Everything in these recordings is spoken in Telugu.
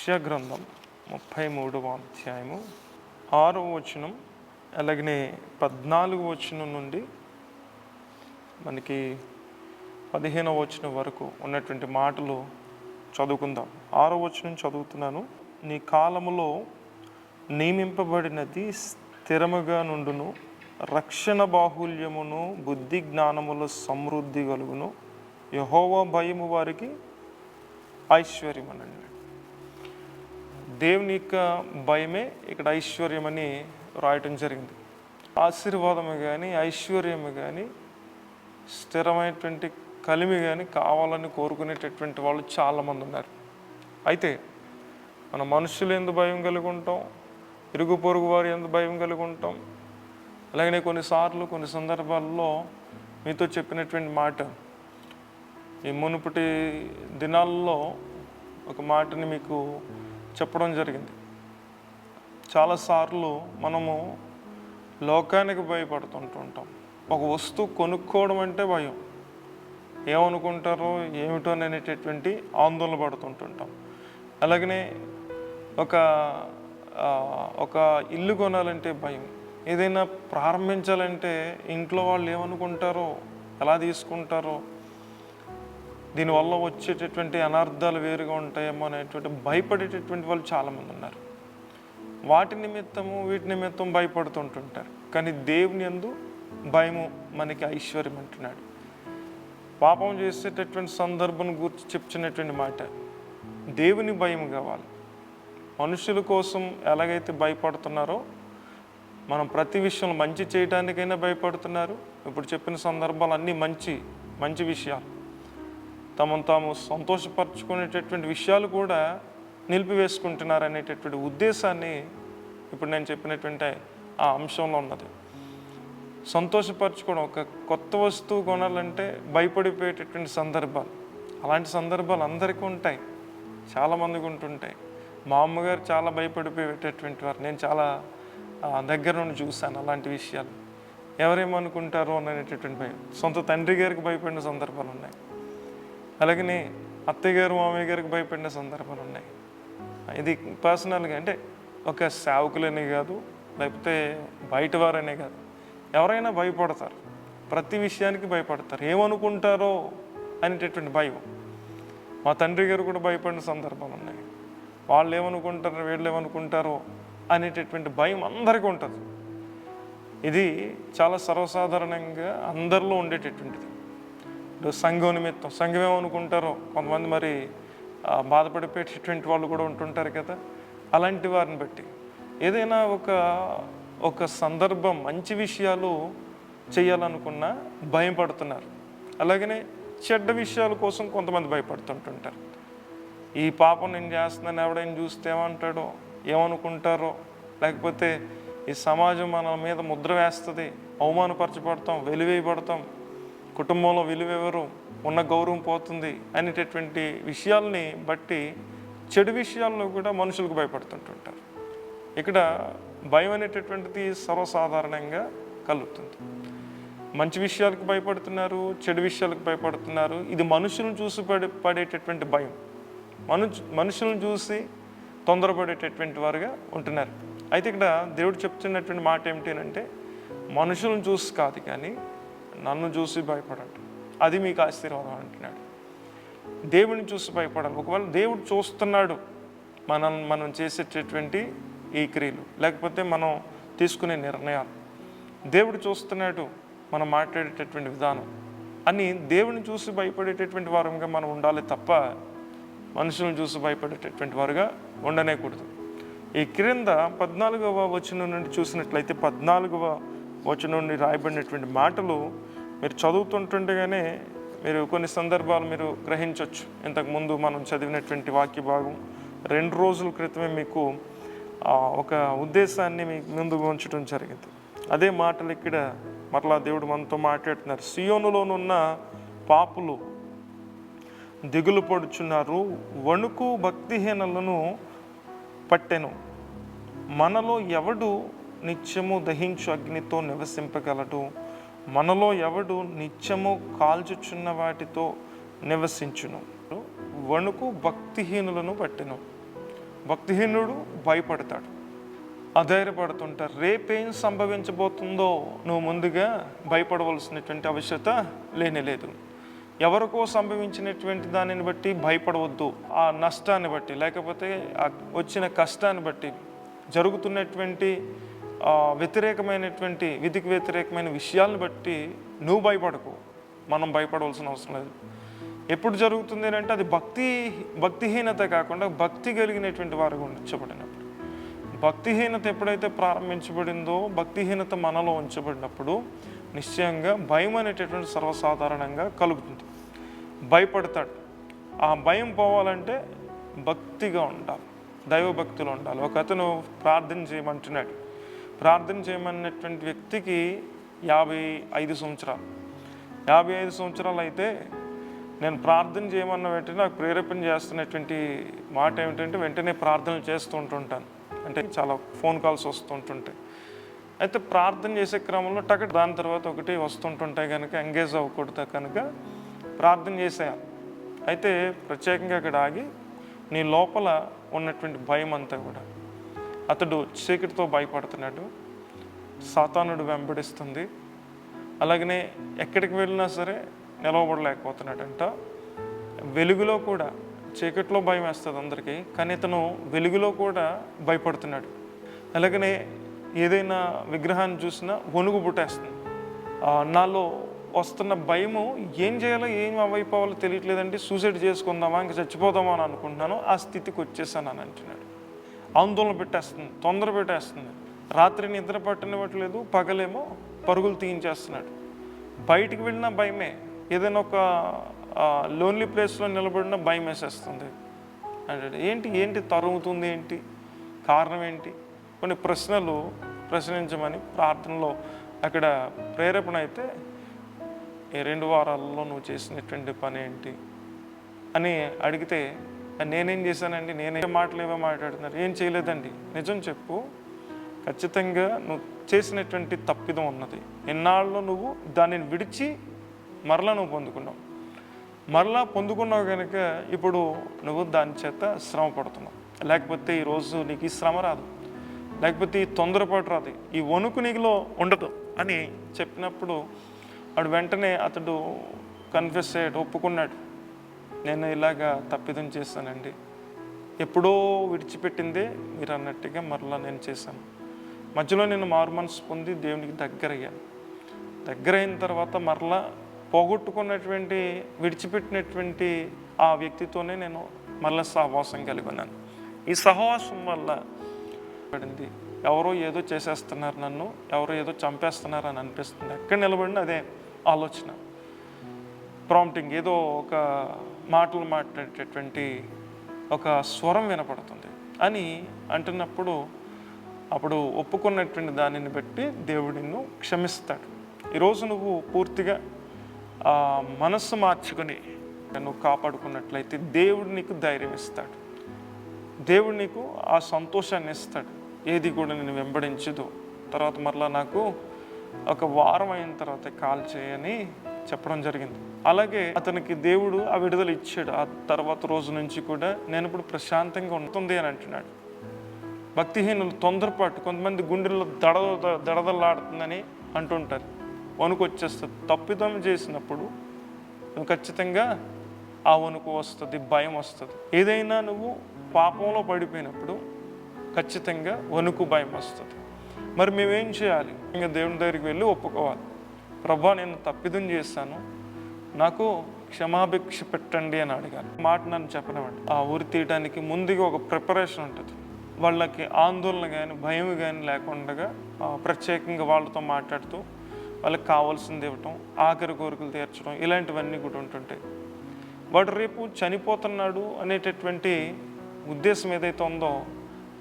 యెషయా గ్రంథం 33వ అధ్యాయము 6వ వచనం అలాగనే 14వ వచనం నుండి మనకి 15వ వచనం వరకు ఉన్నటువంటి మాటలు చదువుకుందాం. 6వ వచనం చదువుతున్నాను. నీ కాలములో నియమింపబడినది స్థిరముగా నుండును, రక్షణ బాహుల్యమును బుద్ధి జ్ఞానముల సమృద్ధి కలుగును, యెహోవా భయము వారికి ఐశ్వర్యం అనండి. దేవుని యొక్క భయమే ఇక్కడ ఐశ్వర్యం అని రాయటం జరిగింది. ఆశీర్వాదము కానీ ఐశ్వర్యము కానీ స్థిరమైనటువంటి కలిమి కానీ కావాలని కోరుకునేటటువంటి వాళ్ళు చాలామంది ఉన్నారు. అయితే మన మనుషులు ఎందు భయం కలిగి ఉంటాం, ఇరుగు పొరుగు వారు ఎందు భయం కలిగి ఉంటాం. అలాగనే కొన్నిసార్లు కొన్ని సందర్భాల్లో మీతో చెప్పినటువంటి మాట, ఈ మునుపటి దినాల్లో ఒక మాటని మీకు చెప్పడం జరిగింది. చాలాసార్లు మనము లోకానికి భయపడుతుంటుంటాం. ఒక వస్తువు కొనుక్కోవడం అంటే భయం, ఏమనుకుంటారో ఏమిటో అనేటటువంటి ఆందోళన పడుతుంటుంటాం. అలాగనే ఒక ఇల్లు కొనాలంటే భయం, ఏదైనా ప్రారంభించాలంటే ఇంట్లో వాళ్ళు ఏమనుకుంటారో, ఎలా తీసుకుంటారో, దీనివల్ల వచ్చేటటువంటి అనర్థాలు వేరుగా ఉంటాయేమో అనేటువంటి భయపడేటటువంటి వాళ్ళు చాలామంది ఉన్నారు. వాటి నిమిత్తము వీటి నిమిత్తం భయపడుతుంటుంటారు. కానీ దేవుని యందు భయము మనకి ఐశ్వర్యం అంటున్నాడు. పాపం చేసేటటువంటి సందర్భం గురించి చెప్తున్నటువంటి మాట, దేవుని భయం కావాలి. మనుషుల కోసం ఎలాగైతే భయపడుతున్నారో, మనం ప్రతి విషయంలో మంచి చేయడానికైనా భయపడుతున్నారు. ఇప్పుడు చెప్పిన సందర్భాలు అన్నీ మంచి విషయాలు, తమను తాము సంతోషపరచుకునేటటువంటి విషయాలు కూడా నిలిపివేసుకుంటున్నారు అనేటటువంటి ఉద్దేశాన్ని ఇప్పుడు నేను చెప్పినటువంటి ఆ అంశంలో ఉన్నది. సంతోషపరచుకోవడం, ఒక కొత్త వస్తువు కొనాలంటే భయపడిపోయేటటువంటి సందర్భాలు, అలాంటి సందర్భాలు అందరికీ ఉంటాయి, చాలామందికి ఉంటుంటాయి. మా అమ్మగారు చాలా భయపడిపోయేటటువంటి వారు, నేను చాలా దగ్గర నుండి చూశాను అలాంటి విషయాలు. ఎవరేమనుకుంటారో అనేటటువంటి భయం. సొంత తండ్రి గారికి భయపడిన సందర్భాలు ఉన్నాయి, అలాగనే అత్తయ్య గారు మామయ్య గారికి భయపడిన సందర్భాలు ఉన్నాయి. ఇది పర్సనల్గా అంటే ఒక సేవకులనే కాదు, లేకపోతే బయట వారనే కాదు, ఎవరైనా భయపడతారు, ప్రతి విషయానికి భయపడతారు. ఏమనుకుంటారో అనేటటువంటి భయం. మా తండ్రి గారు కూడా భయపడిన సందర్భాలు ఉన్నాయి. వాళ్ళు ఏమనుకుంటారో వీళ్ళు ఏమనుకుంటారో అనేటటువంటి భయం అందరికీ ఉంటుంది. ఇది చాలా సర్వసాధారణంగా అందరిలో ఉండేటటువంటిది. సంఘం నిమిత్తం, సంఘం ఏమనుకుంటారో, కొంతమంది మరి బాధపడిపోయేటటువంటి వాళ్ళు కూడా ఉంటుంటారు కదా. అలాంటి వారిని బట్టి ఏదైనా ఒక సందర్భం మంచి విషయాలు చేయాలనుకున్నా భయపడుతున్నారు. అలాగనే చెడ్డ విషయాల కోసం కొంతమంది భయపడుతుంటుంటారు. ఈ పాపం నేను చేస్తున్నాను, ఎవడైనా చూస్తే ఏమంటాడో, ఏమనుకుంటారో, లేకపోతే ఈ సమాజం మన మీద ముద్ర వేస్తుంది, అవమానపరచబడతాం, వెలివేయబడతాం, కుటుంబంలో విలువెవరు, ఉన్న గౌరవం పోతుంది అనేటటువంటి విషయాల్ని బట్టి చెడు విషయాల్లో కూడా మనుషులకు భయపడుతుంటుంటారు. ఇక్కడ భయం అనేటటువంటిది సర్వసాధారణంగా కలుగుతుంది. మంచి విషయాలకు భయపడుతున్నారు, చెడు విషయాలకు భయపడుతున్నారు. ఇది మనుషులను చూసి పడేటటువంటి భయం, మనుషులను చూసి తొందరపడేటటువంటి వారుగా ఉంటున్నారు. అయితే ఇక్కడ దేవుడు చెప్తున్నటువంటి మాట ఏమిటంటే, మనుషులను చూసి కాదు కానీ నన్ను చూసి భయపడండి, అది మీకు ఆశీర్వాదం అంటున్నాడు. దేవుని చూసి భయపడాలి. ఒకవేళ దేవుడు చూస్తున్నాడు మనం చేసేటటువంటి ఈ క్రియలు, లేకపోతే మనం తీసుకునే నిర్ణయాలు, దేవుడు చూస్తున్నాడు మనం మాట్లాడేటటువంటి విధానం అని దేవుని చూసి భయపడేటటువంటి వారంగా మనం ఉండాలి తప్ప మనుషులను చూసి భయపడేటటువంటి వారుగా ఉండనేకూడదు. ఈ క్రింద 14వ వచనం నుండి చూసినట్లయితే 14వ వచనం నుండి రాయబడినటువంటి మాటలు మీరు చదువుతుంటుండగానే మీరు కొన్ని సందర్భాలు మీరు గ్రహించవచ్చు. ఇంతకుముందు మనం చదివినటువంటి వాక్య భాగం 2 రోజుల క్రితమే మీకు ఒక ఉద్దేశాన్ని మీకు ముందుకు ఉంచడం జరిగింది. అదే మాటలు ఇక్కడ మరలా దేవుడు మనతో మాట్లాడుతున్నారు. సియోనులోనున్న పాపులు దిగులు పడుచున్నారు, వణుకు భక్తిహీనులను పట్టెను. మనలో ఎవడు నిత్యము దహించు అగ్నితో నివసింపగలడు, మనలో ఎవడు నిత్యము కాల్చుచున్న వాటితో నివసించును. వణుకు భక్తిహీనులను పట్టెను. భక్తిహీనుడు భయపడతాడు, అధైర్యపడుతుంటారు. రేపేం సంభవించబోతుందో నువ్వు ముందుగా భయపడవలసినటువంటి ఆవశ్యకత లేనేలేదు. ఎవరికో సంభవించినటువంటి దానిని బట్టి భయపడవద్దు. ఆ నష్టాన్ని బట్టి, లేకపోతే ఆ వచ్చిన కష్టాన్ని బట్టి, జరుగుతున్నటువంటి వ్యతిరేకమైనటువంటి విధికి వ్యతిరేకమైన విషయాలను బట్టి నువ్వు భయపడకు. మనం భయపడవలసిన అవసరం లేదు. ఎప్పుడు జరుగుతుంది అంటే అది భక్తిహీనత కాకుండా భక్తి కలిగినటువంటి వారు ఉంచబడినప్పుడు. భక్తిహీనత ఎప్పుడైతే ప్రారంభించబడిందో, భక్తిహీనత మనలో ఉంచబడినప్పుడు నిశ్చయంగా భయం అనేటటువంటి సర్వసాధారణంగా కలుగుతుంది. భయపడతాడు. ఆ భయం పోవాలంటే భక్తిగా ఉండాలి, దైవభక్తిలో ఉండాలి. ఒక అతను ప్రార్థన చేయమంటున్నాడు. ప్రార్థన చేయమన్నటువంటి వ్యక్తికి 55 సంవత్సరాలు. 55 సంవత్సరాలు అయితే నేను ప్రార్థన చేయమన్న వెంటనే నాకు ప్రేరేపణ చేస్తున్నటువంటి మాట ఏమిటంటే వెంటనే ప్రార్థనలు చేస్తూ ఉంటుంటాను. అంటే చాలా ఫోన్ కాల్స్ వస్తుంటుంటాయి. అయితే ప్రార్థన చేసే క్రమంలో దాని తర్వాత ఒకటి వస్తుంటుంటాయి కనుక ఎంగేజ్ అవ్వకూడదు కనుక ప్రార్థన చేసేయాలి. అయితే ప్రత్యేకంగా అక్కడ ఆగి నీ లోపల ఉన్నటువంటి భయం అంతా కూడా, అతడు చీకటితో భయపడుతున్నాడు, సాతానుడు వెంబడిస్తుంది, అలాగనే ఎక్కడికి వెళ్ళినా సరే నిలవబడలేకపోతున్నాడంట. వెలుగులో కూడా, చీకట్లో భయం వేస్తుంది అందరికీ, కానీ ఇతను వెలుగులో కూడా భయపడుతున్నాడు. అలాగనే ఏదైనా విగ్రహాన్ని చూసినా వణుగు పుట్టేస్తుంది. నాలో వస్తున్న భయము ఏం చేయాలో ఏం అవైపోవాలో తెలియట్లేదండి, సూసైడ్ చేసుకుందామా, ఇంకా చచ్చిపోదామా అని అనుకుంటున్నాను, ఆ స్థితికి వచ్చేసాను అని అంటున్నాడు. ఆందోళన పెట్టేస్తుంది, తొందర పెట్టేస్తుంది. రాత్రి నిద్ర పట్టనివ్వట్లేదు, పగలేమో పరుగులు తీయించేస్తున్నాడు. బయటికి వెళ్ళిన భయమే, ఏదైనా ఒక లోన్లీ ప్లేస్లో నిలబడిన భయం వేసేస్తుంది అంటే ఏంటి తరుగుతుంది, ఏంటి కారణం, ఏంటి కొన్ని ప్రశ్నలు ప్రశ్నించమని ప్రార్థనలో అక్కడ ప్రేరేపణ. అయితే ఈ 2 వారాల్లో నువ్వు చేసినటువంటి పని ఏంటి అని అడిగితే నేనేం చేశానండి, నేనే మాటలేవో మాట్లాడుతున్నారు, ఏం చేయలేదండి, నిజం చెప్పు, ఖచ్చితంగా నువ్వు చేసినటువంటి తప్పిదం ఉన్నది, ఎన్నాళ్ళు నువ్వు దానిని విడిచి మరలా నువ్వు పొందుకున్నావు కనుక ఇప్పుడు నువ్వు దాని చేత శ్రమ పడుతున్నావు. లేకపోతే ఈరోజు నీకు ఈ శ్రమ రాదు, లేకపోతే ఈ తొందరపాటు రాదు, ఈ వణుకు నీకులో ఉండదు అని చెప్పినప్పుడు వెంటనే అతడు కన్ఫెస్ అయ్యాడు, ఒప్పుకున్నాడు. నేను ఇలాగా తప్పిదం చేశానండి, ఎప్పుడో విడిచిపెట్టిందే మీరు అన్నట్టుగా మరలా నేను చేశాను. మధ్యలో నేను మారు మనసు పొంది దేవునికి దగ్గరయ్యాను. దగ్గరైన తర్వాత మరలా పోగొట్టుకున్నటువంటి, విడిచిపెట్టినటువంటి ఆ వ్యక్తితోనే నేను మళ్ళీ సహవాసం కలిగి ఉన్నాను. ఈ సహవాసం వల్ల పడింది, ఎవరో ఏదో చేసేస్తున్నారు, నన్ను ఎవరో ఏదో చంపేస్తున్నారు అని అనిపిస్తుంది. ఎక్కడ నిలబడిన అదే ఆలోచన, ప్రాంప్టింగ్, ఏదో ఒక మాటలు మాట్లాడేటటువంటి ఒక స్వరం వినపడుతుంది అని అంటున్నప్పుడు అప్పుడు ఒప్పుకున్నటువంటి దానిని బట్టి దేవుడు నిన్ను క్షమిస్తాడు. ఈరోజు నువ్వు పూర్తిగా మనస్సు మార్చుకొని నువ్వు కాపాడుకున్నట్లయితే దేవుడు నీకు ధైర్యం ఇస్తాడు, దేవుడు నీకు ఆ సంతోషాన్ని ఇస్తాడు. ఏది కూడా నేను వెంబడించదు. తర్వాత మరలా నాకు ఒక వారం అయిన తర్వాత కాల్ చేయని చెప్పడం జరిగింది. అలాగే అతనికి దేవుడు ఆ విడుదల ఇచ్చాడు. ఆ తర్వాత రోజు నుంచి కూడా నేను ఇప్పుడు ప్రశాంతంగా ఉంటుంది అని అంటున్నాడు. భక్తిహీనులు తొందరపాటు, కొంతమంది గుండెల్లో దడదలాడుతుందని అంటుంటారు, వణుకు వచ్చేస్తుంది. తప్పిదం చేసినప్పుడు నువ్వు ఖచ్చితంగా ఆ వణుకు వస్తుంది, భయం వస్తుంది. ఏదైనా నువ్వు పాపంలో పడిపోయినప్పుడు ఖచ్చితంగా వణుకు, భయం వస్తుంది. మరి మేమేం చేయాలి? ఇంకా దేవుని దగ్గరికి వెళ్ళి ఒప్పుకోవాలి. ప్రభా, నేను తప్పిదం చేశాను, నాకు క్షమాభిక్ష పెట్టండి అని అడిగాను. మాట నన్ను చెప్పనివ్వండి. ఆ ఊరి తీయడానికి ముందుగా ఒక ప్రిపరేషన్ ఉంటుంది. వాళ్ళకి ఆందోళన కానీ భయం కానీ లేకుండా ప్రత్యేకంగా వాళ్ళతో మాట్లాడుతూ వాళ్ళకి కావాల్సింది ఇవ్వటం, ఆఖరి కోరికలు తీర్చడం, ఇలాంటివన్నీ కూడా ఉంటుంటాయి. వాడు రేపు చనిపోతున్నాడు అనేటటువంటి ఉద్దేశం ఏదైతే ఉందో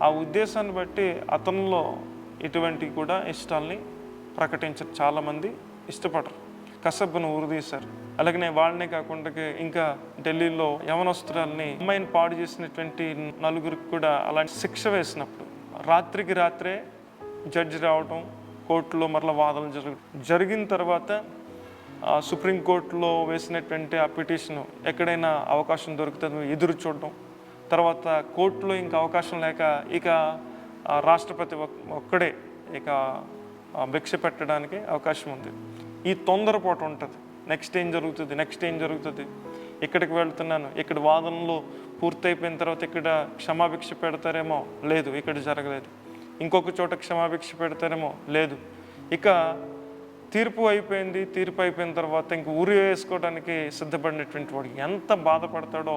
ఆ ఉద్దేశాన్ని బట్టి అతనిలో ఇటువంటి కూడా ఇష్టాలని ప్రకటించరు. చాలామంది ఇష్టపడరు. కసబ్బును ఉరిదీశారు. అలాగనే వాళ్ళనే కాకుండా ఇంకా ఢిల్లీలో యవనస్తురాల్ని, అమ్మాయిని పాడు చేసినటువంటి 4గురికి కూడా అలాంటి శిక్ష వేసినప్పుడు రాత్రికి రాత్రే జడ్జి రావడం, కోర్టులో మరలా వాదనలు జరిగిన తర్వాత సుప్రీంకోర్టులో వేసినటువంటి ఆ పిటిషన్ ఎక్కడైనా అవకాశం దొరుకుతుందో ఎదురు చూడడం, తర్వాత కోర్టులో ఇంకా అవకాశం లేక ఇక రాష్ట్రపతి ఒక్కడే ఇక భిక్ష పెట్టడానికి అవకాశం ఉంది. ఈ తొందరపాటు ఉంటుంది. నెక్స్ట్ ఏం జరుగుతుంది, ఇక్కడికి వెళ్తున్నాను, ఇక్కడ వాదనలు పూర్తయిపోయిన తర్వాత ఇక్కడ క్షమాభిక్ష పెడతారేమో, లేదు ఇక్కడ జరగలేదు. ఇంకొక చోట క్షమాభిక్ష పెడతారేమో, లేదు. ఇక తీర్పు అయిపోయిన తర్వాత ఇంక ఉరి వేసుకోవడానికి సిద్ధపడినటువంటి వాడు ఎంత బాధపడతాడో,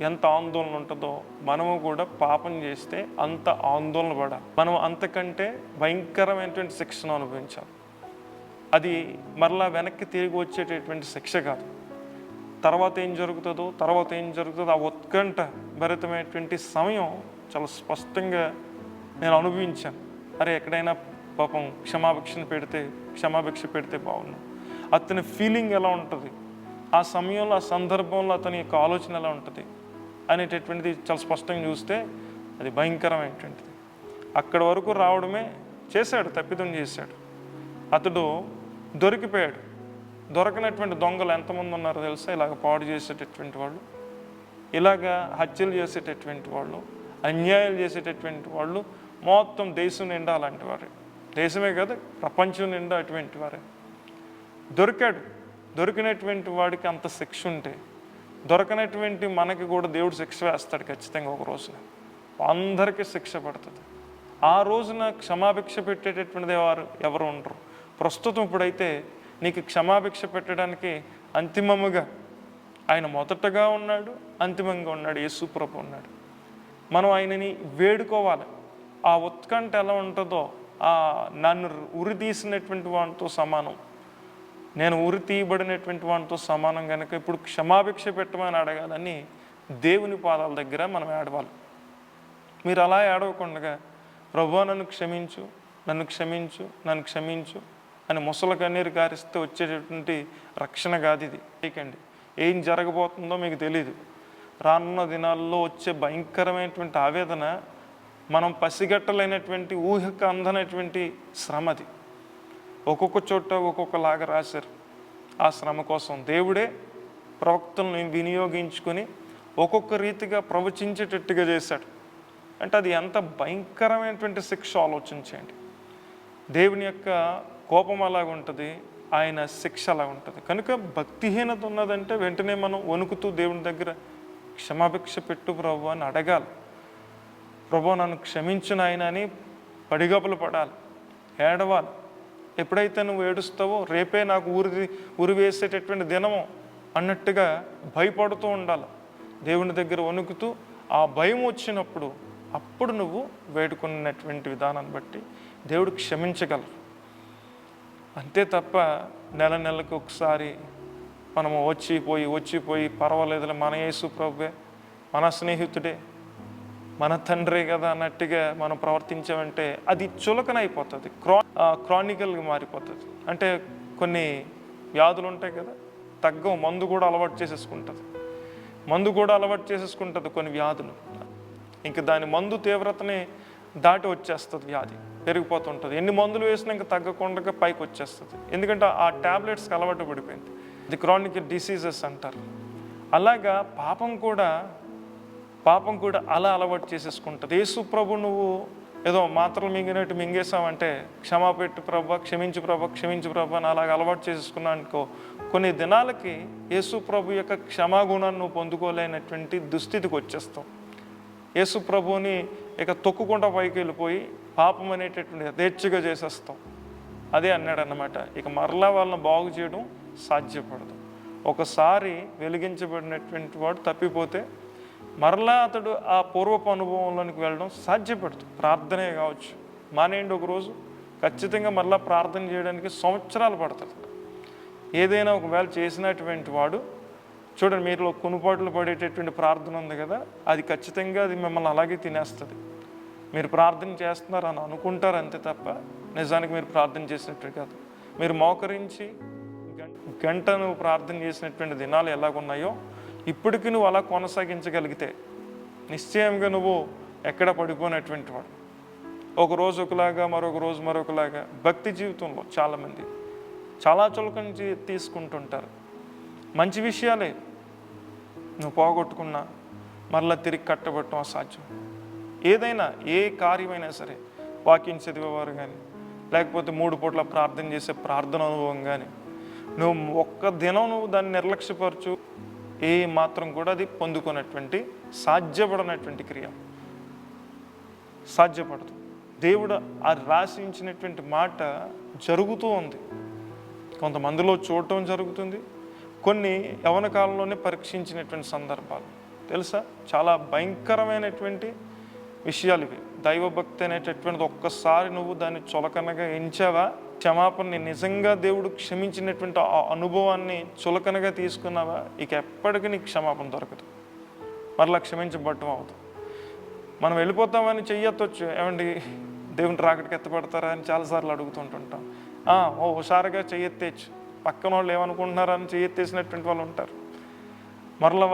ఎంత ఆందోళన ఉంటుందో, మనము కూడా పాపం చేస్తే అంత ఆందోళన పడాలి. మనం అంతకంటే భయంకరమైనటువంటి శిక్షను అనుభవించాలి. అది మరలా వెనక్కి తిరిగి వచ్చేటటువంటి శిక్ష కాదు. తర్వాత ఏం జరుగుతుందో ఆ ఉత్కంఠ భరితమైనటువంటి సమయం చాలా స్పష్టంగా నేను అనుభవించాను. అరే ఎక్కడైనా పాపం క్షమాభిక్ష పెడితే బాగుండు. అతని ఫీలింగ్ ఎలా ఉంటుంది, ఆ సమయంలో ఆ సందర్భంలో అతని యొక్క ఆలోచన ఎలా ఉంటుంది అనేటటువంటిది చాలా స్పష్టంగా చూస్తే అది భయంకరమైనటువంటిది. అక్కడి వరకు రావడమే చేశాడు, తప్పిదం చేశాడు. అతడు దొరికిపోయాడు. దొరకనటువంటి దొంగలు ఎంతమంది ఉన్నారో తెలుసా? ఇలాగ పాడు చేసేటటువంటి వాళ్ళు, ఇలాగ హత్యలు చేసేటటువంటి వాళ్ళు, అన్యాయాలు చేసేటటువంటి వాళ్ళు మొత్తం దేశం నిండా అలాంటి వారే. దేశమే కాదు, ప్రపంచం నిండా అటువంటి వారే. దొరికినటువంటి వాడికి అంత శిక్ష ఉంటే, దొరకనటువంటి మనకి కూడా దేవుడు శిక్ష వేస్తాడు ఖచ్చితంగా. ఒక రోజున అందరికీ శిక్ష పడుతుంది. ఆ రోజున క్షమాభిక్ష పెట్టేటటువంటిది ఎవరు ఉండరు. ప్రస్తుతం ఇప్పుడైతే నీకు క్షమాభిక్ష పెట్టడానికి అంతిమముగా ఆయన మొదటగా ఉన్నాడు, అంతిమంగా ఉన్నాడు, యేసు ప్రభు ఉన్నాడు. మనం ఆయనని వేడుకోవాలి. ఆ ఉత్కంఠ ఎలా ఉంటుందో, నన్ను ఉరి తీసినటువంటి వాడితో సమానం, నేను ఉరి తీయబడినటువంటి వాడితో సమానం కనుక ఇప్పుడు క్షమాభిక్ష పెట్టమని అడగాలని దేవుని పాదాల దగ్గర మనం ఏడవాలి. మీరు అలా ఏడవకుండా ప్రభువా నన్ను క్షమించు అని ముసలి కన్నీరు కారిస్తే వచ్చేటటువంటి రక్షణ కాదు ఇది. చేయకండి. ఏం జరగబోతుందో మీకు తెలీదు. రానున్న దినాల్లో వచ్చే భయంకరమైనటువంటి ఆవేదన మనం పసిగట్టలేనటువంటి, ఊహకు అందనటువంటి శ్రమ అది. ఒక్కొక్క చోట ఒక్కొక్కలాగా రాశారు. ఆ శ్రమ కోసం దేవుడే ప్రవక్తలను వినియోగించుకొని ఒక్కొక్క రీతిగా ప్రవచించేటట్టుగా చేశాడు. అంటే అది ఎంత భయంకరమైనటువంటి శిక్ష ఆలోచించండి. దేవుని యొక్క కోపం అలాగ ఉంటుంది, ఆయన శిక్ష అలా ఉంటుంది. కనుక భక్తిహీనత ఉన్నదంటే వెంటనే మనం వణుకుతూ దేవుని దగ్గర క్షమాభిక్ష పెట్టు ప్రభు అని అడగాలి. ప్రభు నన్ను క్షమించు నాయన అని పడిగపలు పడాలి, ఏడవాలి. ఎప్పుడైతే నువ్వు ఏడుస్తావో రేపే నాకు ఉరి వేసేటటువంటి దినము అన్నట్టుగా భయపడుతూ ఉండాలి. దేవుని దగ్గర వణుకుతూ ఆ భయం వచ్చినప్పుడు అప్పుడు నువ్వు వేడుకున్నటువంటి విధానాన్ని బట్టి దేవుడు క్షమించగలరు. అంతే తప్ప నెలకు ఒకసారి మనము వచ్చిపోయి పర్వాలేదులే, మన యేసు ప్రభువే, మన స్నేహితుడే, మన తండ్రే కదా అన్నట్టుగా మనం ప్రవర్తించామంటే అది చులకనైపోతుంది, క్రానికల్గా మారిపోతుంది. అంటే కొన్ని వ్యాధులు ఉంటాయి కదా, తగ్గవు, మందు కూడా అలవాటు చేసేసుకుంటుంది కొన్ని వ్యాధులు. ఇంక దాని మందు తీవ్రతని దాటి వచ్చేస్తుంది, వ్యాధి పెరిగిపోతుంటుంది. ఎన్ని మందులు వేసినా ఇంకా తగ్గకుండా పైకి వచ్చేస్తుంది. ఎందుకంటే ఆ ట్యాబ్లెట్స్కి అలవాటు పడిపోయింది. ఇది క్రానిక్ డిసీజెస్ అంటారు. అలాగా పాపం కూడా అలా అలవాటు చేసేసుకుంటుంది. యేసు ప్రభు నువ్వు ఏదో మాత్రలు మింగినట్టు మింగేసావంటే క్షమించు ప్రభు అని అలాగ అలవాటు చేసేసుకున్నావు అనుకో, కొన్ని దినాలకి యేసు ప్రభు యొక్క క్షమాగుణాన్ని నువ్వు పొందుకోలేనటువంటి దుస్థితికి వచ్చేస్తావు. యేసు ప్రభుని ఇక తొక్కుకుండా పైకి వెళ్ళిపోయి పాపం అనేటటువంటి యథేచ్ఛగా చేసేస్తాం. అదే అన్నాడు అన్నమాట. ఇక మరలా వాళ్ళని బాగు చేయడం సాధ్యపడదు. ఒకసారి వెలిగించబడినటువంటి వాడు తప్పిపోతే మరలా అతడు ఆ పూర్వపు అనుభవంలోనికి వెళ్ళడం సాధ్యపడదు. ప్రార్థనే కావచ్చు, మానేయండి ఒకరోజు, ఖచ్చితంగా మరలా ప్రార్థన చేయడానికి సంవత్సరాలు పడుతుంది. ఏదైనా ఒకవేళ చేసినటువంటి వాడు చూడండి, మీరులో కొనుపాట్లు పడేటటువంటి ప్రార్థన ఉంది కదా, అది ఖచ్చితంగా అది మిమ్మల్ని అలాగే తినేస్తుంది. మీరు ప్రార్థన చేస్తున్నారు అని అనుకుంటారు అంతే తప్ప నిజానికి మీరు ప్రార్థన చేసినట్టు కాదు. మీరు మోకరించి గంట నువ్వు ప్రార్థన చేసినటువంటి దినాలు ఎలాగున్నాయో ఇప్పటికీ నువ్వు అలా కొనసాగించగలిగితే నిశ్చయంగా నువ్వు ఎక్కడ పడిపోయినటువంటి వాడు. ఒకరోజు ఒకలాగా, మరొకలాగా. భక్తి జీవితంలో చాలామంది చాలా చులకన తీసుకుంటుంటారు. మంచి విషయాలే నువ్వు పోగొట్టుకున్నా, మరలా తిరిగి కట్టబడటం అసాధ్యం. ఏదైనా ఏ కార్యమైనా సరే, వాక్యం చదివేవారు కానీ, లేకపోతే 3 పూట్ల ప్రార్థన చేసే ప్రార్థన అనుభవం కానీ, నువ్వు ఒక్క దినం నువ్వు దాన్ని నిర్లక్ష్యపరచు, ఏ మాత్రం కూడా అది పొందుకున్నటువంటి సాధ్యపడనటువంటి క్రియ, సాధ్యపడదు. దేవుడు ఆ రాసించినటువంటి మాట జరుగుతూ ఉంది. కొంతమందిలో చూడటం జరుగుతుంది, కొన్ని యవన కాలంలోనే పరీక్షించినటువంటి సందర్భాలు తెలుసా. చాలా భయంకరమైనటువంటి విషయాలు ఇవి. దైవభక్తి అనేటటువంటిది ఒక్కసారి నువ్వు దాన్ని చులకనగా ఎంచావా, క్షమాపణని నిజంగా దేవుడు క్షమించినటువంటి ఆ అనుభవాన్ని చులకనగా తీసుకున్నావా, ఇక ఎప్పటికీ నీకు క్షమాపణ దొరకదు, మరలా క్షమించబడటం అవుతుంది. మనం వెళ్ళిపోతామని చెయ్యొచ్చు, ఏమండి దేవుని రాకడికి ఎత్తపడతారా అని చాలాసార్లు అడుగుతుంటుంటాం. హుషారుగా చెయ్యెత్తేచ్చు, పక్కన వాళ్ళు ఏమనుకుంటున్నారని చెయ్యెత్తేసినటువంటి వాళ్ళు ఉంటారు. మరలా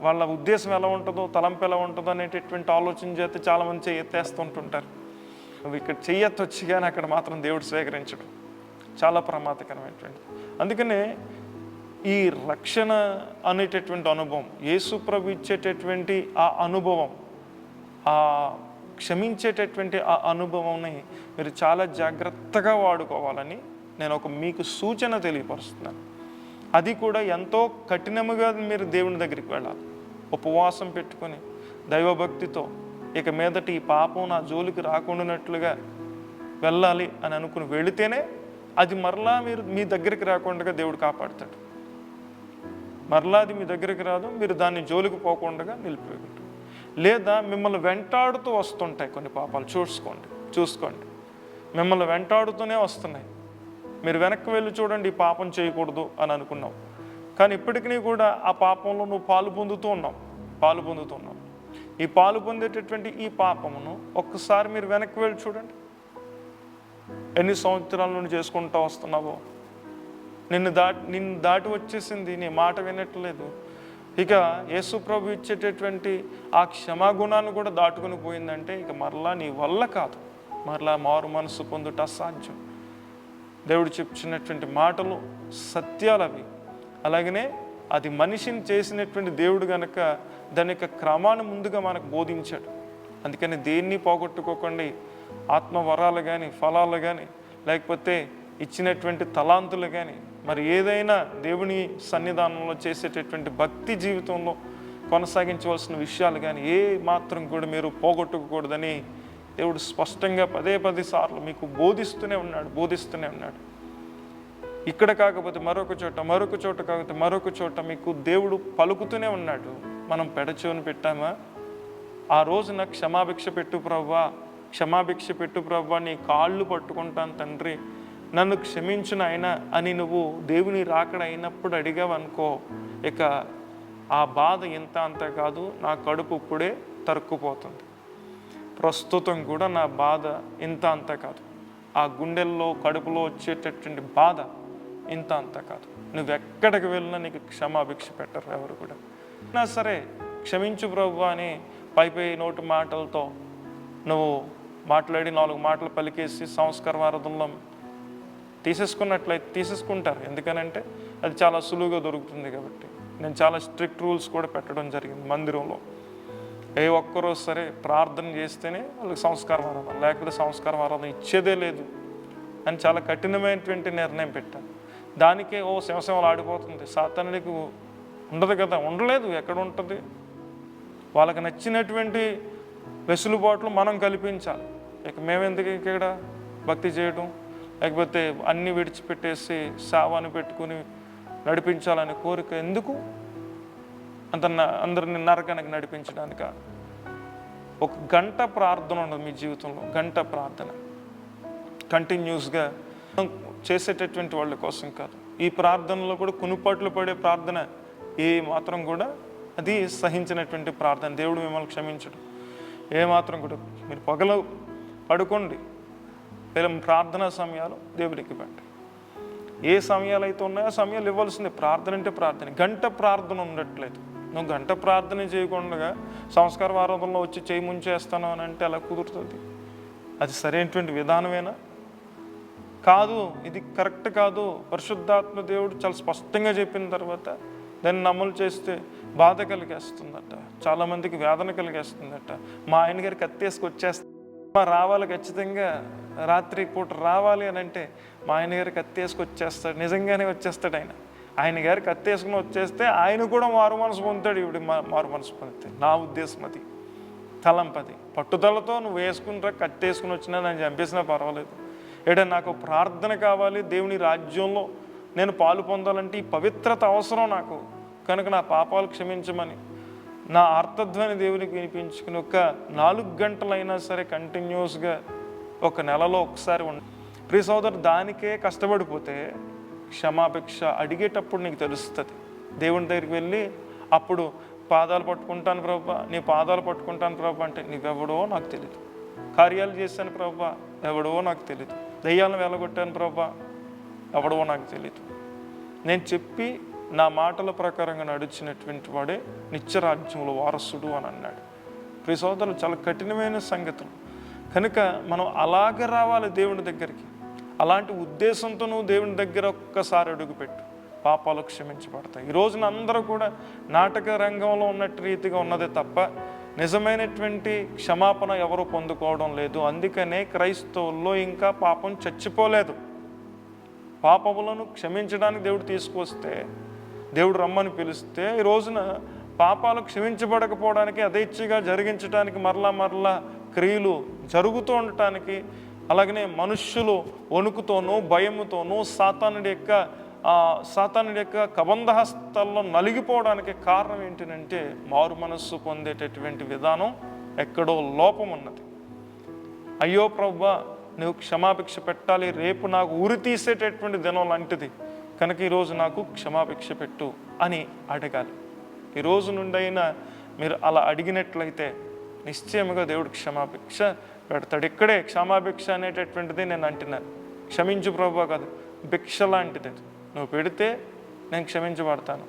వాళ్ళ ఉద్దేశం ఎలా ఉంటుందో, తలంపు ఎలా ఉంటుందో అనేటటువంటి ఆలోచన చేస్తే చాలామంది చెయ్యెత్తేస్తుంటుంటారు. నువ్వు ఇక్కడ చెయ్యొచ్చు కానీ అక్కడ మాత్రం దేవుడు స్వీకరించడం చాలా ప్రమాదకరమైనటువంటి. అందుకనే ఈ రక్షణ అనేటటువంటి అనుభవం, యేసు ప్రభు ఇచ్చేటటువంటి ఆ అనుభవం, ఆ క్షమించేటటువంటి ఆ అనుభవాన్ని మీరు చాలా జాగ్రత్తగా వాడుకోవాలని నేను మీకు సూచన తెలియపరుస్తున్నాను. అది కూడా ఎంతో కఠినముగా మీరు దేవుని దగ్గరికి వెళ్ళాలి, ఉపవాసం పెట్టుకొని దైవభక్తితో, ఇక మీదట ఈ పాపం నా జోలికి రాకుండానట్లుగా వెళ్ళాలి అని అనుకుని వెళితేనే అది మరలా మీ దగ్గరికి రాకుండా దేవుడు కాపాడుతాడు. మరలా అది మీ దగ్గరికి రాదు, మీరు దాన్ని జోలికి పోకుండా నిలిపివేయగలరు. లేదా మిమ్మల్ని వెంటాడుతూ వస్తుంటాయి కొన్ని పాపాలు, చూసుకోండి మిమ్మల్ని వెంటాడుతూనే వస్తున్నాయి. మీరు వెనక్కి వెళ్ళి చూడండి, ఈ పాపం చేయకూడదు అని అనుకున్నావు, కానీ ఇప్పటికీ కూడా ఆ పాపంలో నువ్వు పాలు పొందుతూ ఉన్నావు. ఈ పాలు పొందేటటువంటి ఈ పాపమును ఒక్కసారి మీరు వెనక్కి వెళ్ళి చూడండి. ఎన్ని సంవత్సరాల నుండి చేసుకుంటూ వస్తున్నావో, నిన్ను దాటి వచ్చేసింది, నీ మాట వినట్లేదు. ఇక యేసు ప్రభు ఇచ్చేటటువంటి ఆ క్షమాగుణాన్ని కూడా దాటుకుని పోయిందంటే ఇక మరలా నీ వల్ల కాదు, మరలా మారు మనసు పొందుట అసాధ్యం. దేవుడు చెప్పినటువంటి మాటలు సత్యాలు అవి. అలాగనే అది మనిషిని చేసినటువంటి దేవుడు కనుక దాని యొక్క క్రమాన్ని ముందుగా మనకు బోధించాడు. అందుకని దేన్ని పోగొట్టుకోకండి, ఆత్మవరాలు కానీ, ఫలాలు కానీ, లేకపోతే ఇచ్చినటువంటి తలాంతులు కానీ, మరి ఏదైనా దేవుని సన్నిధానంలో చేసేటటువంటి భక్తి జీవితంలో కొనసాగించవలసిన విషయాలు కానీ ఏ మాత్రం కూడా మీరు పోగొట్టుకోకూడదని దేవుడు స్పష్టంగా 10 సార్లు మీకు బోధిస్తూనే ఉన్నాడు. ఇక్కడ కాకపోతే మరొక చోట కాకపోతే మరొక చోట మీకు దేవుడు పలుకుతూనే ఉన్నాడు. మనం పెడచెవిని పెట్టామా? ఆ రోజున క్షమాభిక్ష పెట్టు ప్రభువా, నీ కాళ్ళు పట్టుకుంటాను తండ్రి, నన్ను క్షమించును ఆయన అని నువ్వు దేవుని రాకడ అయినప్పుడు అడిగావనుకో, ఇక ఆ బాధ ఇంత అంత కాదు, నా కడుపు ఇప్పుడే తరుక్కుపోతుంది. ప్రస్తుతం కూడా నా బాధ ఇంత అంత కాదు, ఆ గుండెల్లో కడుపులో వచ్చేటటువంటి బాధ ఇంత అంత కాదు. నువ్వెక్కడికి వెళ్ళినా నీకు క్షమాభిక్ష పెట్టరు ఎవరు కూడా. నా సరే క్షమించు ప్రభు అని పై నోటి మాటలతో నువ్వు మాట్లాడి 4 మాటలు పలికేసి సంస్కారవారధంలో తీసేసుకుంటారు. ఎందుకనంటే అది చాలా సులువుగా దొరుకుతుంది కాబట్టి. నేను చాలా స్ట్రిక్ట్ రూల్స్ కూడా పెట్టడం జరిగింది మందిరంలో. ఏ ఒక్కరోజు సరే ప్రార్థన చేస్తేనే వాళ్ళకి సంస్కారం ఆరాధన, లేకపోతే సంస్కారం ఆరాధన ఇచ్చేదే లేదు అని చాలా కఠినమైనటువంటి నిర్ణయం పెట్టాను. దానికే సింహసింహలు ఆడిపోతుంది. సాతానుడికి ఉండదు కదా, ఉండలేదు, ఎక్కడ ఉంటుంది. వాళ్ళకి నచ్చినటువంటి వెసులుబాట్లు మనం కల్పించాలి. ఇక మేమెందుకు ఇక్కడ భక్తి చేయడం, లేకపోతే అన్నీ విడిచిపెట్టేసి సేవని పెట్టుకుని నడిపించాలనే కోరిక ఎందుకు? అందరిని నరకానికి నడిపించడానిక? 1 గంట ప్రార్థన ఉండదు మీ జీవితంలో, గంట ప్రార్థన కంటిన్యూస్గా చేసేటటువంటి వాళ్ళ కోసం కాదు. ఈ ప్రార్థనలో కూడా కునుపాట్లు పడే ప్రార్థన ఏ మాత్రం కూడా అది సహించినటువంటి ప్రార్థన. దేవుడు మిమ్మల్ని క్షమించడు ఏ మాత్రం కూడా. మీరు పగలు పడుకోండి, ప్రార్థనా సమయాలు దేవుడికి పెట్టండి. ఏ సమయాలు అయితే ఉన్నాయో ఆ సమయాలు ఇవ్వాల్సిందే. ప్రార్థన అంటే ప్రార్థన. గంట ప్రార్థన ఉండట్లేదు. నువ్వు గంట ప్రార్థన చేయకుండా సంస్కార వారాధనలో వచ్చి చేయి ముంచేస్తాను అని అంటే ఎలా కుదురుతుంది? అది సరైనటువంటి విధానమేనా? కాదు, ఇది కరెక్ట్ కాదు. పరిశుద్ధాత్మ దేవుడు చాలా స్పష్టంగా చెప్పిన తర్వాత దాన్ని అమలు చేస్తే బాధ కలిగేస్తుందట, చాలామందికి వేదన కలిగేస్తుందట. మా ఆయన గారు కత్తేసుకొచ్చేస్తా రావాలి, ఖచ్చితంగా రాత్రి పూట రావాలి అని అంటే మా ఆయన గారు కత్తేసుకొచ్చేస్తాడు. నిజంగానే వచ్చేస్తాడు ఆయన. ఆయన గారు కత్తేసుకుని వచ్చేస్తే ఆయన కూడా మారు మనసు పొందుతాడు, ఇవిడి మారు మనసు పొందితే. నా ఉద్దేశం అది, తలంపది. పట్టుదలతో నువ్వు వేసుకుని కత్తేసుకుని వచ్చినా నన్ను చంపేసినా పర్వాలేదు. ఏడా నాకు ప్రార్థన కావాలి, దేవుని రాజ్యంలో నేను పాలు పొందాలంటే ఈ పవిత్రత అవసరం నాకు, కనుక నా పాపాలు క్షమించమని నా అర్థధ్వని దేవునికి వినిపించుకుని ఒక 4 గంటలైనా సరే కంటిన్యూస్గా ఒక నెలలో ఒకసారి ప్రియ సోదరు, దానికే కష్టపడిపోతే క్షమాపేక్ష అడిగేటప్పుడు నీకు తెలుస్తుంది. దేవుని దగ్గరికి వెళ్ళి అప్పుడు పాదాలు పట్టుకుంటాను ప్రభువా, నీ పాదాలు పట్టుకుంటాను ప్రభువా అంటే నీవెవడో నాకు తెలియదు. కార్యాలు చేశాను ప్రభువా, ఎవడో నాకు తెలియదు. దయ్యాలను వెళ్ళగొట్టాను ప్రభువా, ఎవడో నాకు తెలియదు. నేను చెప్పి నా మాటల ప్రకారంగా నడిచినటువంటి వాడే నిత్యరాజ్యంలో వారసుడు అని అన్నాడు. ప్రియ సోదరులు, చాలా కఠినమైన సంగతులు. కనుక మనం అలాగ రావాలి దేవుని దగ్గరికి. అలాంటి ఉద్దేశంతో నువ్వు దేవుని దగ్గర ఒక్కసారి అడుగుపెట్టు, పాపాలు క్షమించబడతాయి. ఈ రోజున అందరూ కూడా నాటక రంగంలో ఉన్నట్టు రీతిగా ఉన్నదే తప్ప నిజమైనటువంటి క్షమాపణ ఎవరు పొందుకోవడం లేదు. అందుకనే క్రైస్తవుల్లో ఇంకా పాపం చచ్చిపోలేదు. పాపములను క్షమించడానికి దేవుడు తీసుకొస్తే, దేవుడు రమ్మని పిలిస్తే, ఈ రోజున పాపాలు క్షమించబడకపోవడానికి, యథేచ్ఛగా జరిగించడానికి మరలా క్రియలు జరుగుతూ ఉండటానికి, అలాగనే మనుష్యులు వణుకుతోనూ భయముతోనూ సాతానుడి యొక్క కబంధహస్తాల్లో నలిగిపోవడానికి కారణం ఏంటంటే మారు మనస్సు పొందేటటువంటి విధానం ఎక్కడో లోపం ఉన్నది. అయ్యో ప్రభువా, నువ్వు క్షమాభిక్ష పెట్టాలి, రేపు నాకు ఉరి తీసేటటువంటి దినం లాంటిది, కనుక ఈరోజు నాకు క్షమాభిక్ష పెట్టు అని అడగాలి. ఈరోజు నుండి అయినా మీరు అలా అడిగినట్లయితే నిశ్చయముగా దేవుడు క్షమాభిక్ష పెడతాడు. ఇక్కడే క్షమాభిక్ష అనేటటువంటిది నేను అంటున్నాను. క్షమించు ప్రభువా కాదు, భిక్ష లాంటిది. నువ్వు పెడితే నేను క్షమించబడతాను,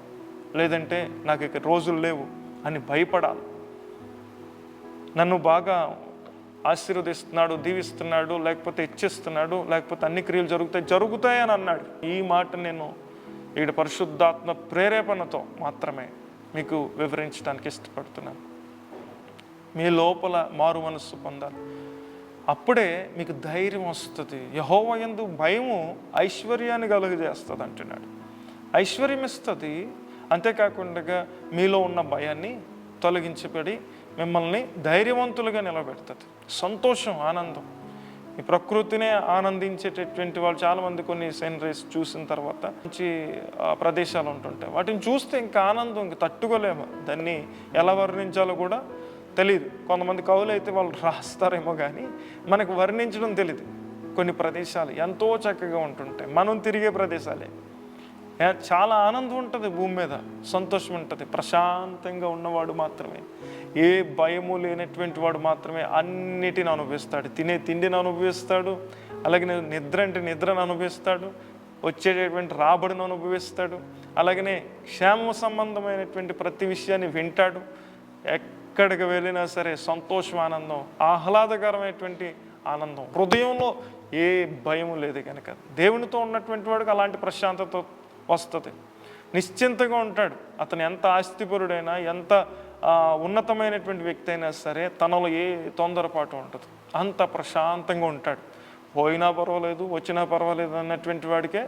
లేదంటే నాకు ఇక రోజులు లేవు అని భయపడాలి. నన్ను బాగా ఆశీర్వదిస్తున్నాడు, దీవిస్తున్నాడు, లేకపోతే ఇచ్చిస్తున్నాడు, లేకపోతే అన్ని క్రియలు జరుగుతాయి అని అన్నాడు. ఈ మాట నేను ఈడ పరిశుద్ధాత్మ ప్రేరేపణతో మాత్రమే మీకు వివరించడానికి ఇష్టపడుతున్నాను. మీ లోపల మారు మనస్సు పొందాలి, అప్పుడే మీకు ధైర్యం వస్తుంది. యెహోవా యందు భయము ఐశ్వర్యాన్ని కలుగజేస్తుంది అంటున్నాడు. ఐశ్వర్యం ఇస్తుంది, అంతేకాకుండా మీలో ఉన్న భయాన్ని తొలగించబడి మిమ్మల్ని ధైర్యవంతులుగా నిలబెడుతుంది. సంతోషం, ఆనందం. ఈ ప్రకృతినే ఆనందించేటటువంటి వాళ్ళు చాలామంది కొన్ని సీనరీస్ చూసిన తర్వాత మంచి ప్రదేశాలు ఉంటుంటాయి, వాటిని చూస్తే ఇంకా ఆనందం ఇంకా తట్టుకోలేము. దాన్ని ఎలా వర్ణించాలో కూడా తెలియదు. కొంతమంది కవులు అయితే వాళ్ళు రాస్తారేమో కానీ మనకు వర్ణించడం తెలియదు. కొన్ని ప్రదేశాలు ఎంతో చక్కగా ఉంటుంటాయి, మనం తిరిగే ప్రదేశాలే. చాలా ఆనందం ఉంటుంది, భూమి మీద సంతోషం ఉంటుంది. ప్రశాంతంగా ఉన్నవాడు మాత్రమే, ఏ భయము లేనటువంటి వాడు మాత్రమే అన్నిటిని అనుభవిస్తాడు. తినే తిండిని అనుభవిస్తాడు, అలాగే నిద్రను అనుభవిస్తాడు, వచ్చేటటువంటి రాబడిని అనుభవిస్తాడు, అలాగనే క్షేమ సంబంధమైనటువంటి ప్రతి విషయాన్ని వింటాడు. ఎక్కడికి వెళ్ళినా సరే సంతోషం, ఆనందం, ఆహ్లాదకరమైనటువంటి ఆనందం. హృదయంలో ఏ భయము లేదు కనుక దేవునితో ఉన్నటువంటి వాడికి అలాంటి ప్రశాంతత వస్తుంది. నిశ్చింతగా ఉంటాడు. అతను ఎంత ఆస్తిపరుడైనా, ఎంత ఉన్నతమైనటువంటి వ్యక్తి అయినా సరే తనలో ఏ తొందరపాటు ఉంటుంది, అంత ప్రశాంతంగా ఉంటాడు. పోయినా పర్వాలేదు, వచ్చినా పర్వాలేదు అన్నటువంటి వాడికే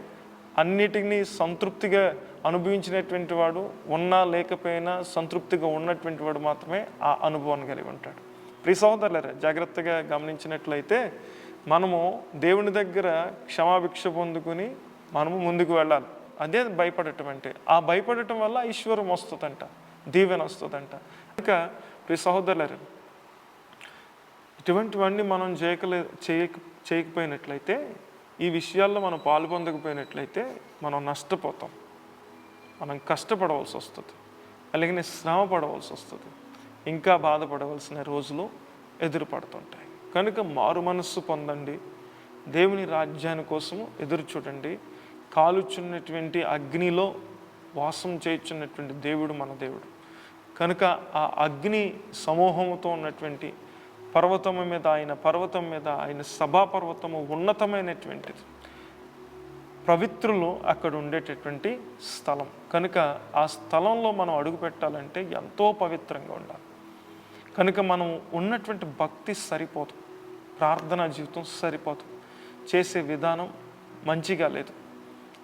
అన్నిటినీ సంతృప్తిగా అనుభవించినటువంటి వాడు, ఉన్నా లేకపోయినా సంతృప్తిగా ఉన్నటువంటి వాడు మాత్రమే ఆ అనుభవాన్ని కలిగి ఉంటాడు. ప్రియ సహోదరులారా, జాగ్రత్తగా గమనించినట్లయితే మనము దేవుని దగ్గర క్షమాభిక్ష పొందుకుని మనము ముందుకు వెళ్ళాలి. అదే భయపడటం అంటే. ఆ భయపడటం వల్ల ఐశ్వర్యం వస్తుందంట, దీవెన వస్తుందంట. ఇంకా ప్రియ సహోదరులారా, ఇటువంటివన్నీ మనం చేయకపోయినట్లయితే, ఈ విషయాల్లో మనం పాలు పొందకపోయినట్లయితే మనం నష్టపోతాం. మనం కష్టపడవలసి వస్తుంది, అలాగే శ్రమ పడవలసి వస్తుంది, ఇంకా బాధపడవలసిన రోజులు ఎదురుపడుతుంటాయి. కనుక మారు మనస్సు పొందండి, దేవుని రాజ్యాని కోసము ఎదురు చూడండి. కాలుచున్నటువంటి అగ్నిలో వాసం చేయుచున్నటువంటి దేవుడు మన దేవుడు. కనుక ఆ అగ్ని సమూహముతో ఉన్నటువంటి పర్వతము మీద ఆయన సభా పర్వతము ఉన్నతమైనటువంటిది. పవిత్రులు అక్కడ ఉండేటటువంటి స్థలం కనుక ఆ స్థలంలో మనం అడుగు పెట్టాలంటే ఎంతో పవిత్రంగా ఉండాలి. కనుక మనం ఉన్నటువంటి భక్తి సరిపోదు, ప్రార్థనా జీవితం సరిపోదు, చేసే విధానం మంచిగా లేదు.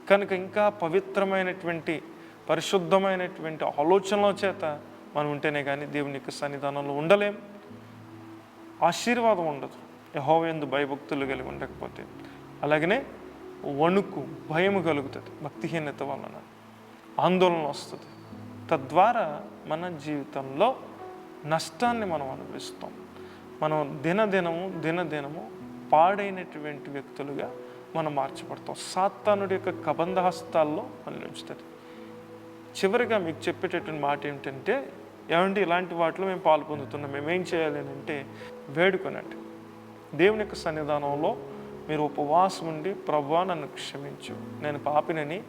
కనుక ఇంకా పవిత్రమైనటువంటి పరిశుద్ధమైనటువంటి ఆలోచనల చేత మనం ఉంటేనే కానీ దేవుని యొక్క సన్నిధానంలో ఉండలేం, ఆశీర్వాదం ఉండదు. యెహోవా యందు భయభక్తులు కలిగి ఉండకపోతే అలాగనే వణుకు, భయము కలుగుతుంది. భక్తిహీనత వలన ఆందోళన వస్తుంది. తద్వారా మన జీవితంలో నష్టాన్ని మనం అనుభవిస్తాం. మనం దినదినము పాడైనటువంటి వ్యక్తులుగా మనం మార్చబడతాం. సాతానుడి యొక్క కబంధ హస్తాల్లో మనల్ని ఉంచుతుంది. చివరిగా మీకు చెప్పేటటువంటి మాట ఏమిటంటే, ఏమంటే ఇలాంటి వాటిలో మేము పాలు పొందుతున్నాం, మేమేం చేయాలి అని అంటే వేడుకొనండి. దేవుని యొక్క సన్నిధానంలో మీరు ఉపవాసం ఉండి, ప్రభువా నన్ను క్షమించు, నేను పాపినని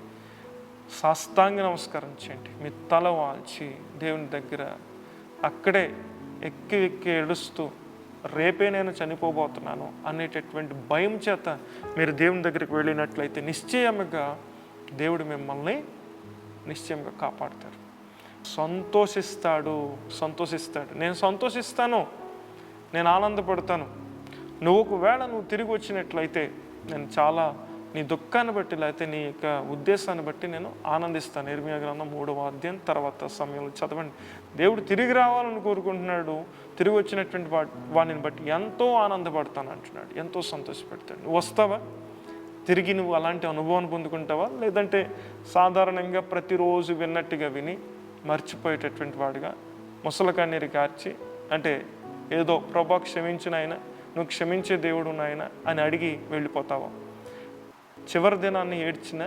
సాష్టాంగ నమస్కారం చేయండి. మీ తల వాల్చి దేవుని దగ్గర అక్కడే ఎక్కి ఏడుస్తూ రేపే నేను చనిపోబోతున్నాను అనేటటువంటి భయం చేత మీరు దేవుని దగ్గరికి వెళ్ళినట్లయితే నిశ్చయంగా దేవుడు మిమ్మల్ని నిశ్చయంగా కాపాడుతారు. సంతోషిస్తాడు. నేను సంతోషిస్తాను, నేను ఆనందపడతాను. ఒకవేళ నువ్వు తిరిగి వచ్చినట్లయితే నేను చాలా నీ దుఃఖాన్ని బట్టి లేకపోతే నీ యొక్క ఉద్దేశాన్ని బట్టి నేను ఆనందిస్తాను. ఇర్మియా గ్రంథం 3వ అధ్యాయం తర్వాత సమయంలో చదవండి. దేవుడు తిరిగి రావాలని కోరుకుంటున్నాడు. తిరిగి వచ్చినటువంటి వాడిని బట్టి ఎంతో ఆనందపడతాను అంటున్నాడు, ఎంతో సంతోషపెడతాడు. నువ్వు వస్తావా? తిరిగి నువ్వు అలాంటి అనుభవాన్ని పొందుకుంటావా? లేదంటే సాధారణంగా ప్రతిరోజు విన్నట్టుగా విని మర్చిపోయేటటువంటి వాడుగా ముసలి కన్నీరు కార్చి అంటే ఏదో ప్రభా క్షమించిన ఆయన, నువ్వు క్షమించే దేవుడు నాయన అని అడిగి వెళ్ళిపోతావా? చివరి దినాన్ని ఏడ్చిన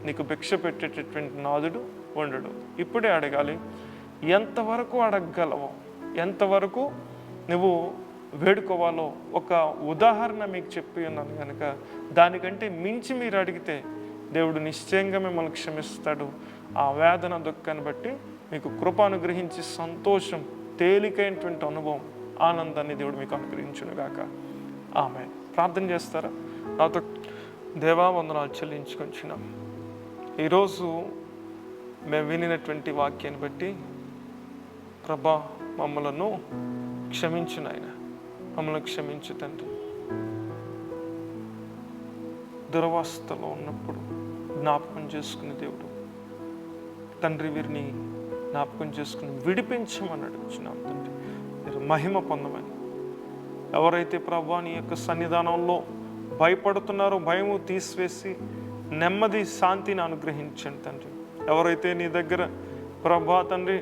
నీకు భిక్ష పెట్టేటటువంటి నాదుడు ఉండడు. ఇప్పుడే అడగాలి. ఎంతవరకు అడగగలవో, ఎంతవరకు నువ్వు వేడుకోవాలో ఒక ఉదాహరణ మీకు చెప్పి ఉన్నాను కనుక దానికంటే మించి మీరు అడిగితే దేవుడు నిశ్చయంగా మిమ్మల్ని క్షమిస్తాడు. ఆ వేదన దుఃఖాన్ని బట్టి మీకు కృప అనుగ్రహించి సంతోషం, తేలికైనటువంటి అనుభవం, ఆనందాన్ని దేవుడు మీకు అనుగ్రహించునుగాక. ఆమేన్. ప్రార్థన చేస్తారా నాతో? దేవా వందనాలు చెల్లించుకొంచున్నాం. ఈరోజు మేము వినినటువంటి వాక్యాన్ని బట్టి ప్రభా మమ్మలను క్షమించు నాయన, మమ్మల్ని క్షమించు తండ్రి. దురవస్థలో ఉన్నప్పుడు జ్ఞాపకం చేసుకునే దేవుడు తండ్రి, వీరిని జ్ఞాపకం చేసుకుని విడిపించమని అడుగుచున్నాం తండ్రి. మీరు మహిమ పొందమని. ఎవరైతే ప్రభా నీ యొక్క సన్నిధానంలో భయపడుతున్నారో భయము తీసివేసి నెమ్మది, శాంతిని అనుగ్రహించండి తండ్రి. ఎవరైతే నీ దగ్గర ప్రభా తండ్రి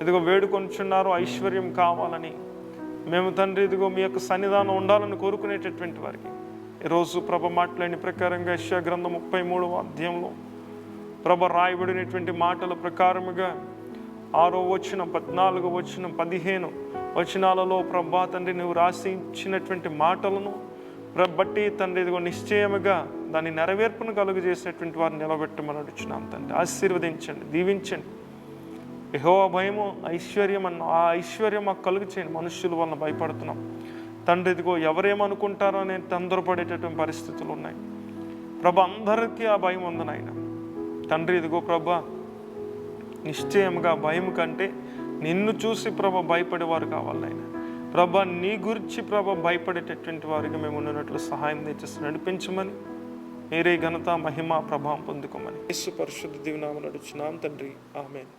ఇదిగో వేడుకొంచున్నారో ఐశ్వర్యం కావాలని, మేము తండ్రి ఇదిగో మీ యొక్క సన్నిధానం ఉండాలని కోరుకునేటటువంటి వారికి ఈరోజు ప్రభ మాట్లాడిన ప్రకారంగా యెషయా గ్రంథం 33వ అధ్యాయంలో ప్రభ రాయబడినటువంటి మాటల ప్రకారముగా 6వ వచనం, 14వ వచనం, 15 వచనాలలో ప్రభా తండ్రి నువ్వు రాసి ఇచ్చినటువంటి మాటలను బట్టి తండ్రి ఇదిగో నిశ్చయముగా దాన్ని నెరవేర్పును కలుగజేసేటువంటి వారిని నిలబెట్టమని అడుగుచున్నాం తండ్రి. ఆశీర్వదించండి, దీవించండి. యెహోవా భయము ఐశ్వర్యం అన్న ఆ ఐశ్వర్యం మాకు కలుగు చేయండి. మనుష్యుల వలన భయపడుతున్నాం తండ్రి. ఇదిగో ఎవరేమనుకుంటారో అని తొందరపడేటటువంటి పరిస్థితులు ఉన్నాయి ప్రభ. అందరికీ ఆ భయం ఉంది నాయన తండ్రి. ఇదిగో ప్రభ నిశ్చయంగా భయం కంటే నిన్ను చూసి ప్రభ భయపడేవారు కావాలి నాయన. ప్రభ నీ గురించి ప్రభ భయపడేటటువంటి వారికి మేము ఉన్నట్లు సహాయం తెచ్చేసి నడిపించమని, మీరే ఘనత, మహిమ, ప్రభావం పొందుకోమని యేసు పరిశుద్ధ దివ్యనామమున అడుగుచున్నాం తండ్రి. ఆమేన్.